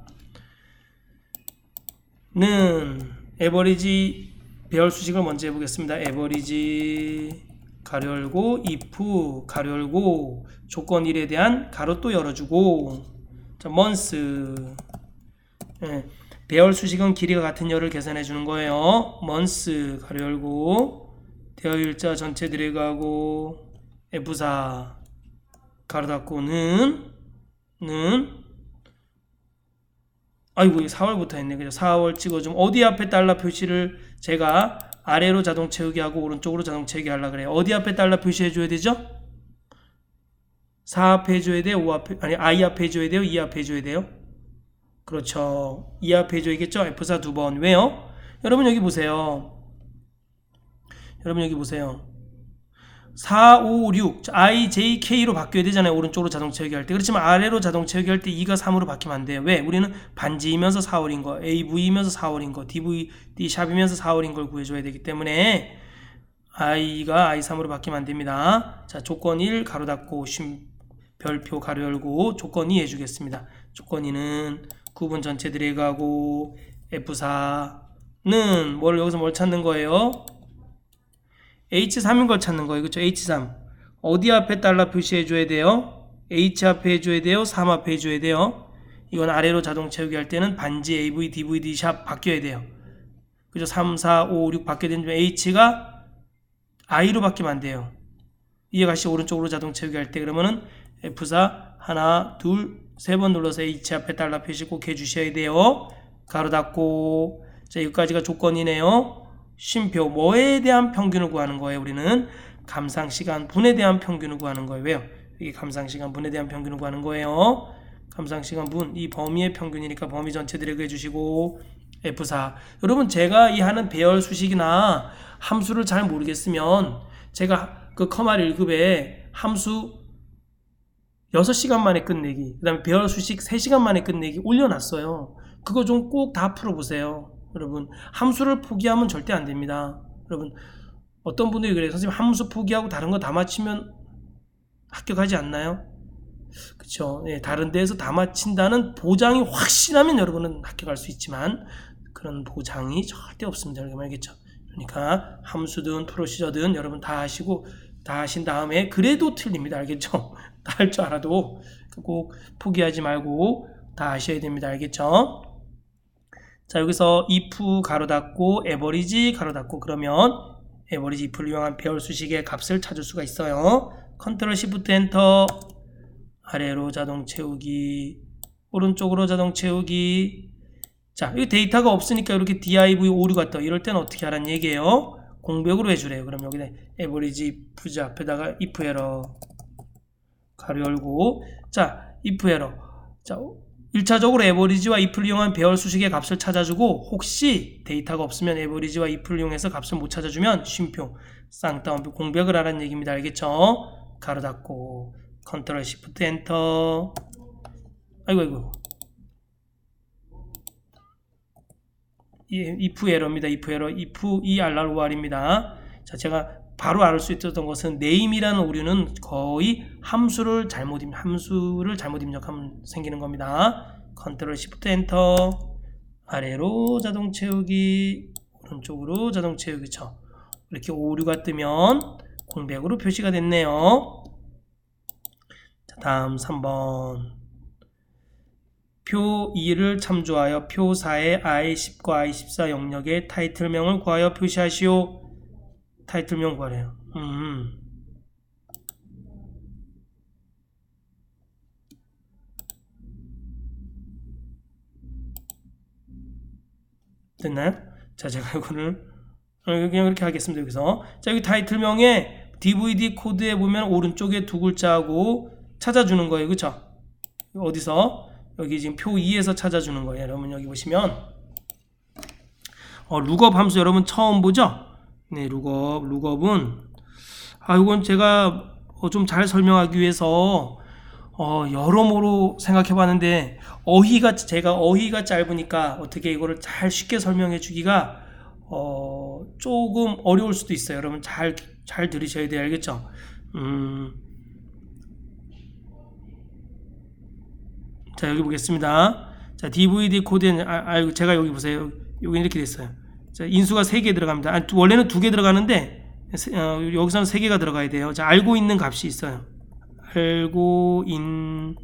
는 에버리지 배열 수식을 먼저 해보겠습니다. 에버리지 가로 열고 if 가로 열고 조건 1에 대한 가로 또 열어주고 자, months 배열 수식은 길이가 같은 열을 계산해 주는 거예요. months 가로 열고 대여일자 전체 들어가고 F4 가로 닫고 는 아이고 4월부터 했네. 그죠? 4월 찍어주면 어디 앞에 달러 표시를 제가 아래로 자동 채우기 하고 오른쪽으로 자동 채우기 하려고 그래요. 어디 앞에 달러 표시해 줘야 되죠? 4 앞에 해줘야 돼요? 5 앞에, 아니 I 앞에 해줘야 돼요? 2 앞에 해줘야 돼요? 그렇죠. 2 앞에 해줘야겠죠? F4 두 번. 왜요? 여러분 여기 보세요. 4, 5, 6 I, J, K로 바뀌어야 되잖아요. 오른쪽으로 자동 채우기 할 때. 그렇지만 아래로 자동 채우기 할 때 2가 3으로 바뀌면 안 돼요. 왜? 우리는 반지이면서 4월인 거, AV이면서 4월인 거, DV, D샵이면서 4월인 걸 구해줘야 되기 때문에 I가 I3으로 바뀌면 안 됩니다. 자, 조건 1 가로 닫고 별표 가로 열고 조건 2 해주겠습니다. 조건 2는 구분 전체 들어가고 F4는 여기서 뭘 찾는 거예요? H3인 걸 찾는 거예요. 그렇죠? H3 어디 앞에 달러 표시해 줘야 돼요? H 앞에 해줘야 돼요? 3 앞에 해줘야 돼요? 이건 아래로 자동 채우기 할 때는 반지 AV, DVD 샵 바뀌어야 돼요. 그죠? 3, 4, 5, 6 바뀌어야 되는데 H가 I로 바뀌면 안 돼요. 이해가시 오른쪽으로 자동 채우기 할 때 그러면은 F4 하나, 둘, 세 번 눌러서 H 앞에 달러 표시 꼭 해주셔야 돼요. 가로 닫고 자, 여기까지가 조건이네요. 쉼표 뭐에 대한 평균을 구하는 거예요. 우리는 감상시간 분에 대한 평균을 구하는 거예요. 왜요? 이게 감상시간 분에 대한 평균을 구하는 거예요. 감상시간 분 이 범위의 평균이니까 범위 전체 드래그 해주시고 F4 여러분 제가 이 하는 배열 수식이나 함수를 잘 모르겠으면 제가 그 커말 1급에 함수 6시간 만에 끝내기 그 다음에 배열 수식 3시간 만에 끝내기 올려놨어요. 그거 좀 꼭 다 풀어보세요. 여러분 함수를 포기하면 절대 안 됩니다. 여러분 어떤 분들이 그래요. 선생님 함수 포기하고 다른 거 다 맞히면 합격하지 않나요? 그쵸? 네, 다른 데에서 다 맞힌다는 보장이 확실하면 여러분은 합격할 수 있지만 그런 보장이 절대 없습니다. 이렇게 말겠죠. 그러니까 함수든 프로시저든 여러분 다 하시고 다 하신 다음에 그래도 틀립니다. 알겠죠? 다 할 줄 알아도 꼭 포기하지 말고 다 하셔야 됩니다. 알겠죠? 자, 여기서 if 가로 닫고 average 가로 닫고 그러면 average if를 이용한 배열 수식의 값을 찾을 수가 있어요. 컨트롤 시프트 엔터 아래로 자동 채우기 오른쪽으로 자동 채우기 자, 여기 데이터가 없으니까 이렇게 div 오류가 떠. 이럴 때는 어떻게 하라는 얘기예요? 공백으로 해주래요. 그럼 여기다 average if 앞에다가 if error 가로 열고, 자 if error, 자 1차적으로 average와 if를 이용한 배열 수식의 값을 찾아주고, 혹시 데이터가 없으면 average와 if를 이용해서 값을 못 찾아주면 쉼표 쌍따옴표 공백을 하라는 얘기입니다. 알겠죠? 가로 닫고 컨트롤 시프트 엔터. 아이고 if 에러입니다. if 에러, if ERROR입니다. 자, 제가 바로 알 수 있었던 것은 name이라는 오류는 거의 함수를 잘못 입력하면 생기는 겁니다. 컨트롤 시프트 엔터. 아래로 자동 채우기, 오른쪽으로 자동 채우기 쳐. 이렇게 오류가 뜨면 공백으로 표시가 됐네요. 자, 다음 3번. 표 2를 참조하여 표 4의 I10과 I14 영역의 타이틀명을 구하여 표시하시오. 타이틀명 구하래요. 됐나요? 자, 제가 이거를 그냥 이렇게 하겠습니다. 여기서 자, 여기 타이틀명에 DVD 코드에 보면 오른쪽에 두 글자하고 찾아주는 거예요. 그쵸? 어디서? 여기 지금 표 2에서 찾아주는 거예요. 여러분 여기 보시면 룩업 함수 여러분 처음 보죠? 네, 룩업은 이건 제가 좀 잘 설명하기 위해서 여러모로 생각해 봤는데 제가 어휘가 짧으니까 어떻게 이거를 잘 쉽게 설명해 주기가 조금 어려울 수도 있어요. 여러분 잘 들으셔야 돼요. 알겠죠? 자, 여기 보겠습니다. 자, DVD 코드에 제가 여기 보세요. 여기 이렇게 됐어요. 자, 인수가 3개 들어갑니다. 원래는 2개 들어가는데 여기서는 3개가 들어가야 돼요. 자, 알고 있는 값이 있어요. 알고 있는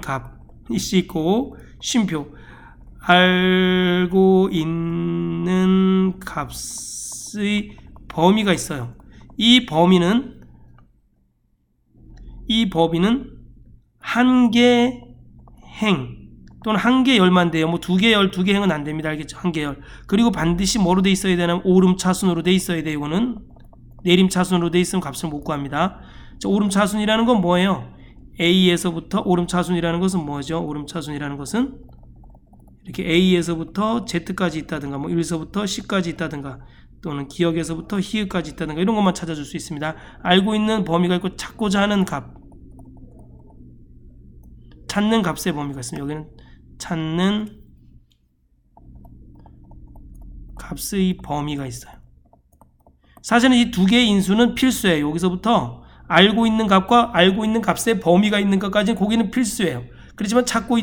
값이 있고, 쉼표 알고 있는 값의 범위가 있어요. 이 범위는 한 개 행 또는 한 개 열만 돼요. 뭐 2개 열, 2개 행은 안 됩니다. 알겠죠? 한 개 열. 그리고 반드시 뭐로 돼 있어야 되냐면 오름차순으로 돼 있어야 돼요. 이거는 내림차순으로 돼 있으면 값을 못 구합니다. 자, 오름차순이라는 건 뭐예요? A에서부터 오름차순이라는 것은 뭐죠? 오름차순이라는 것은 이렇게 A에서부터 Z까지 있다든가 뭐 1에서부터 C까지 있다든가 또는 기억에서부터 히읗까지 있다든가 이런 것만 찾아줄 수 있습니다. 알고 있는 범위가 있고 찾고자 하는 값, 찾는 값의 범위가 있습니다. 여기는 찾는 값의 범위가 있어요. 사실은 이 2개의 인수는 필수예요. 여기서부터 알고 있는 값과 알고 있는 값의 범위가 있는 것까지는 거기는 필수예요. 그렇지만 찾는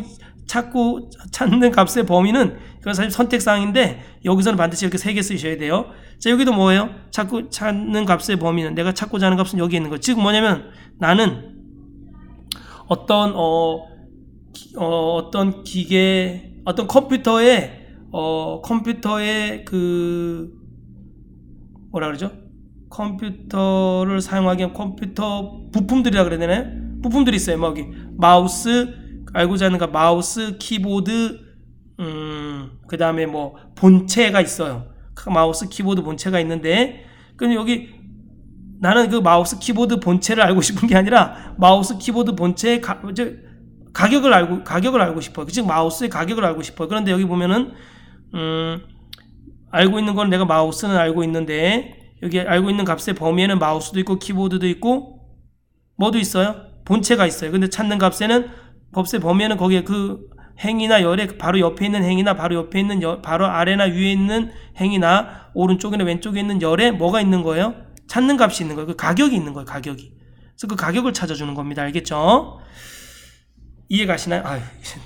값의 범위는 이건 사실 선택사항인데 여기서는 반드시 이렇게 3개 쓰셔야 돼요. 자, 여기도 뭐예요? 찾는 값의 범위는 내가 찾고자 하는 값은 여기 있는 거예요. 즉 뭐냐면 나는 어떤 기계, 어떤 컴퓨터의 그 뭐라 그러죠? 컴퓨터를 사용하기 위한 컴퓨터 부품들이라 그래야 되나요? 부품들이 있어요. 뭐 여기 마우스, 알고자 하는 거 마우스, 키보드, 그 다음에 뭐 본체가 있어요. 마우스, 키보드, 본체가 있는데, 근데 여기 나는 그 마우스, 키보드, 본체를 알고 싶은 게 아니라 마우스, 키보드, 본체의 가격을 알고 싶어요. 즉 마우스의 가격을 알고 싶어요. 그런데 여기 보면은 알고 있는 건 내가 마우스는 알고 있는데 여기 알고 있는 값의 범위에는 마우스도 있고 키보드도 있고 뭐도 있어요? 본체가 있어요. 근데 찾는 값에는 값의 범위에는 거기에 그 행이나 열에 바로 옆에 있는 행이나 바로 옆에 있는 바로 아래나 위에 있는 행이나 오른쪽이나 왼쪽에 있는 열에 뭐가 있는 거예요? 찾는 값이 있는 거예요. 그 가격이 있는 거예요. 가격이. 그래서 그 가격을 찾아주는 겁니다. 알겠죠? 이해가시나요?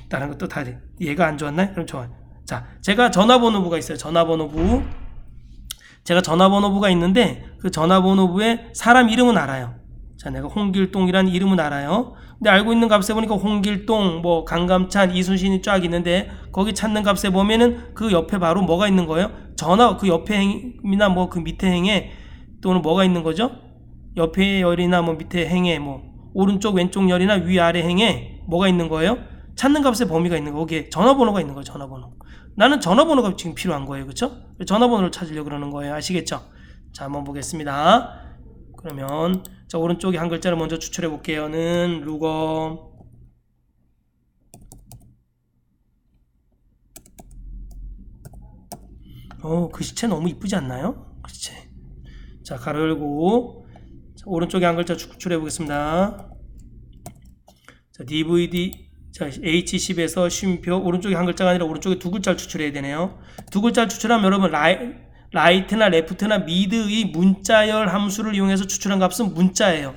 다른 것도 다 이해가 안 좋았나요? 그럼 좋아요. 자, 제가 전화번호부가 있어요. 제가 전화번호부가 있는데 그 전화번호부에 사람 이름은 알아요. 자, 내가 홍길동이라는 이름은 알아요. 근데 알고 있는 값에 보니까 홍길동, 뭐 강감찬, 이순신이 쫙 있는데 거기 찾는 값에 보면은 그 옆에 바로 뭐가 있는 거예요? 그 옆에 행이나 뭐 그 밑에 행에 또는 뭐가 있는 거죠? 옆에 열이나 뭐 밑에 행에 뭐 오른쪽 왼쪽 열이나 위아래 행에 뭐가 있는 거예요? 찾는 값의 범위가 있는 거. 거기에 전화번호가 있는 거예요. 전화번호. 나는 전화번호가 지금 필요한 거예요. 그렇죠? 전화번호를 찾으려고 그러는 거예요. 아시겠죠? 자, 한번 보겠습니다. 그러면 자, 오른쪽에 한 글자를 먼저 추출해 볼게요. 는 룩업. 글씨체 너무 이쁘지 않나요? 글씨체. 자, 가로 열고 자, 오른쪽에 한 글자 추출해 보겠습니다. 자, DVD 자, H10에서 쉼표 오른쪽에 한 글자가 아니라 오른쪽에 두 글자를 추출해야 되네요. 두 글자를 추출하면 여러분 라이트나 레프트나 미드의 문자열 함수를 이용해서 추출한 값은 문자예요.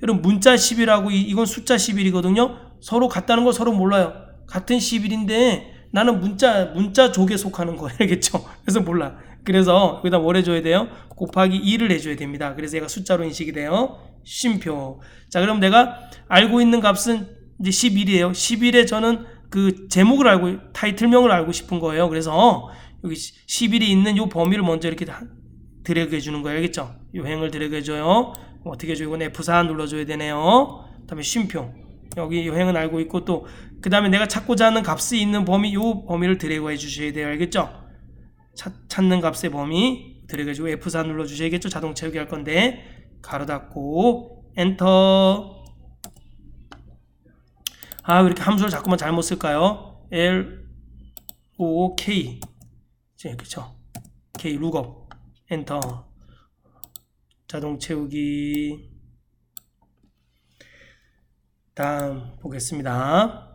여러분 문자 10이라고 이건 숫자 11이거든요. 서로 같다는 걸 서로 몰라요. 같은 11인데 나는 문자족에 속하는 거예요. 알겠죠? 그래서 몰라. 그래서 여기다 뭘 해줘야 돼요? 곱하기 2를 해줘야 됩니다. 그래서 얘가 숫자로 인식이 돼요. 쉼표. 자, 그럼 내가 알고 있는 값은 이제 11이에요. 11에 저는 그 제목을 타이틀명을 알고 싶은 거예요. 그래서 여기 11이 있는 요 범위를 먼저 이렇게 드래그 해주는 거예요. 알겠죠? 요 행을 드래그 해줘요. 어떻게 해줘요? 이건 F4 눌러줘야 되네요. 그 다음에 쉼표. 여기 요 행은 알고 있고 또 그 다음에 내가 찾고자 하는 값이 있는 범위 요 범위를 드래그 해주셔야 돼요. 알겠죠? 찾는 값의 범위 드래그 해주고 F4 눌러주셔야겠죠? 자동 채우기 할 건데 가로 닫고 엔터. 왜 이렇게 함수를 자꾸만 잘못 쓸까요? L O K 그쵸? K 룩업 엔터. 자동 채우기. 다음 보겠습니다.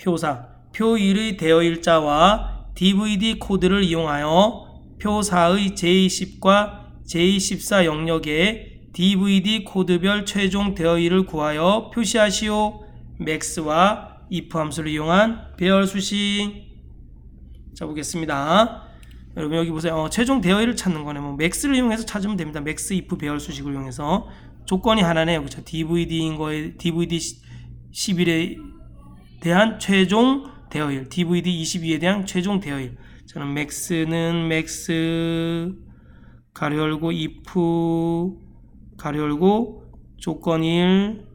표사 표 1의 대여일자와 DVD 코드를 이용하여 표 4의 J10과 J14 영역에 DVD 코드별 최종 대여일을 구하여 표시하시오. max와 if 함수를 이용한 배열 수식. 자, 보겠습니다. 여러분 여기 보세요. 최종 대여일을 찾는 거네. max를 이용해서 찾으면 됩니다. max if 배열 수식을 이용해서 조건이 하나네요. 그렇죠? DVD인 거에 DVD 11에 대한 최종 대여일, DVD 22에 대한 최종 대여일. 저는 max는 max 가로 열고 if 가로 열고 조건 1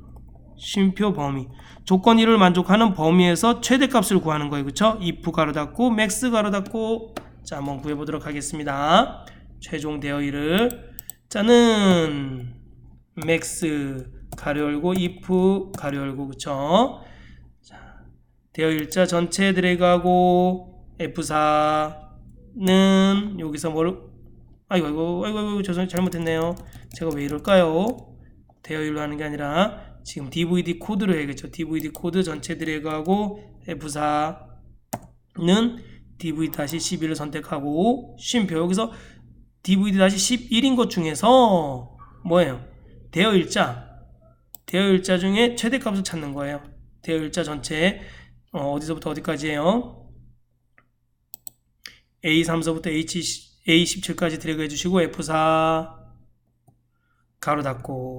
쉼표 범위. 조건 1을 만족하는 범위에서 최대값을 구하는 거예요. 그렇죠? if 가로 닫고 max 가로 닫고. 자, 한번 구해 보도록 하겠습니다. 최종 대여일을 자는 max 가로 열고 if 가로 열고. 그렇죠? 자, 대여일자 전체 드래그하고 F4는 여기서 아이고 죄송해요. 잘못했네요. 제가 왜 이럴까요? 대여일로 하는 게 아니라 지금 DVD 코드로 해야겠죠. DVD 코드 전체 드래그하고 F4는 DVD-11을 선택하고 쉼표. 여기서 DVD-11인 것 중에서 뭐예요? 대여일자 중에 최대값을 찾는 거예요. 대여일자 전체 어디서부터 어디까지예요? A3서부터 A17까지 드래그 해주시고 F4 가로 닫고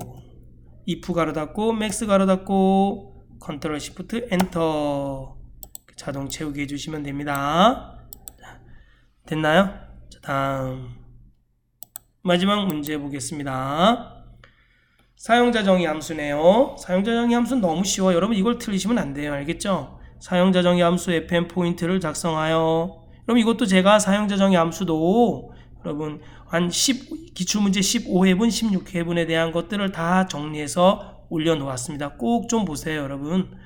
if 가로 닫고 max 가로 닫고 컨트롤 시프트 엔터. 자동 채우기 해주시면 됩니다. 됐나요? 자, 다음 마지막 문제 보겠습니다. 사용자 정의 함수네요. 사용자 정의 함수는 너무 쉬워. 여러분 이걸 틀리시면 안 돼요. 알겠죠? 사용자 정의 함수 fn 포인트를 작성하여. 그럼 이것도 제가 사용자 정의 함수도 여러분 한 기출문제 15회분, 16회분에 대한 것들을 다 정리해서 올려놓았습니다. 꼭 좀 보세요, 여러분.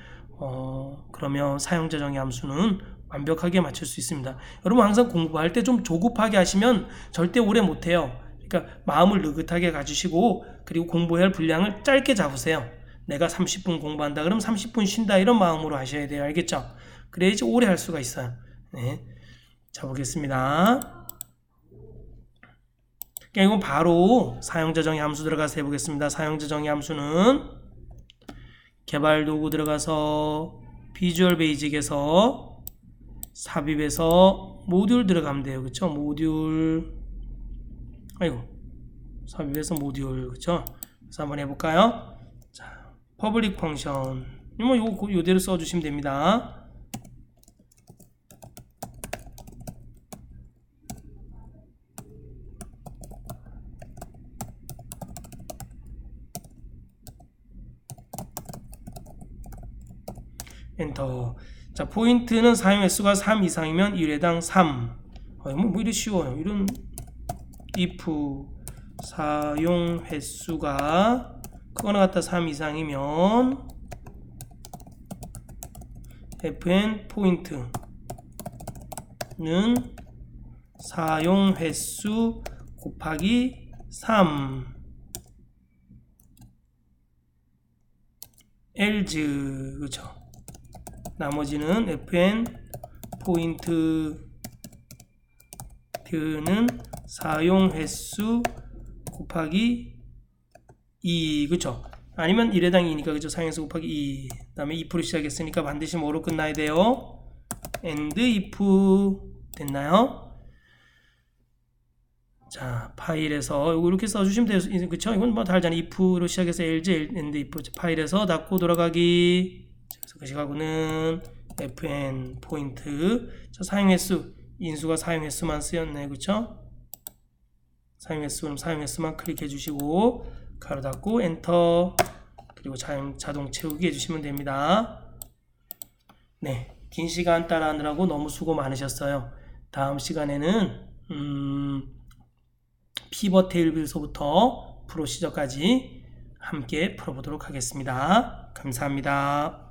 그러면 사용자 정의 함수는 완벽하게 맞출 수 있습니다. 여러분 항상 공부할 때 좀 조급하게 하시면 절대 오래 못해요. 그러니까 마음을 느긋하게 가지시고 그리고 공부해야 할 분량을 짧게 잡으세요. 내가 30분 공부한다 그럼 30분 쉰다 이런 마음으로 하셔야 돼요. 알겠죠? 그래야지 오래 할 수가 있어요. 네. 자, 보겠습니다. 이건 바로 사용자 정의 함수 들어가서 해보겠습니다. 사용자 정의 함수는 개발 도구 들어가서 비주얼 베이직에서 삽입에서 모듈 들어가면 돼요. 그쵸? 모듈. 삽입에서 모듈. 그쵸? 그래서 한번 해볼까요? 자, 퍼블릭 펑션. 요대로 써주시면 됩니다. 엔터. 자, 포인트는 사용 횟수가 3 이상이면 1회당 3. 뭐 이리 쉬워요. 이런 if 사용 횟수가 그거나 같다 3 이상이면 fn 포인트는 사용 횟수 곱하기 3 else 그쵸. 나머지는 fn 포인트는 사용 횟수 곱하기 2 그쵸. 아니면 1회당 2니까 그죠. 사용 횟수 곱하기 2 그 다음에 if로 시작했으니까 반드시 뭐로 끝나야 돼요? and if 됐나요? 자, 파일에서 이렇게 써주시면 돼요. 그쵸? 이건 뭐 다 알잖아요. if로 시작해서 else, and if 파일에서 닫고 돌아가기. 그래서 그 시각은 fn 포인트. 자, 사용횟수 인수가 사용횟수만 쓰였네, 그쵸? 사용횟수는 사용횟수만 클릭해 주시고 가로 닫고 엔터 그리고 자동 채우기 해주시면 됩니다. 네, 긴 시간 따라하느라고 너무 수고 많으셨어요. 다음 시간에는 피벗 테이블에서부터 프로시저까지 함께 풀어보도록 하겠습니다. 감사합니다.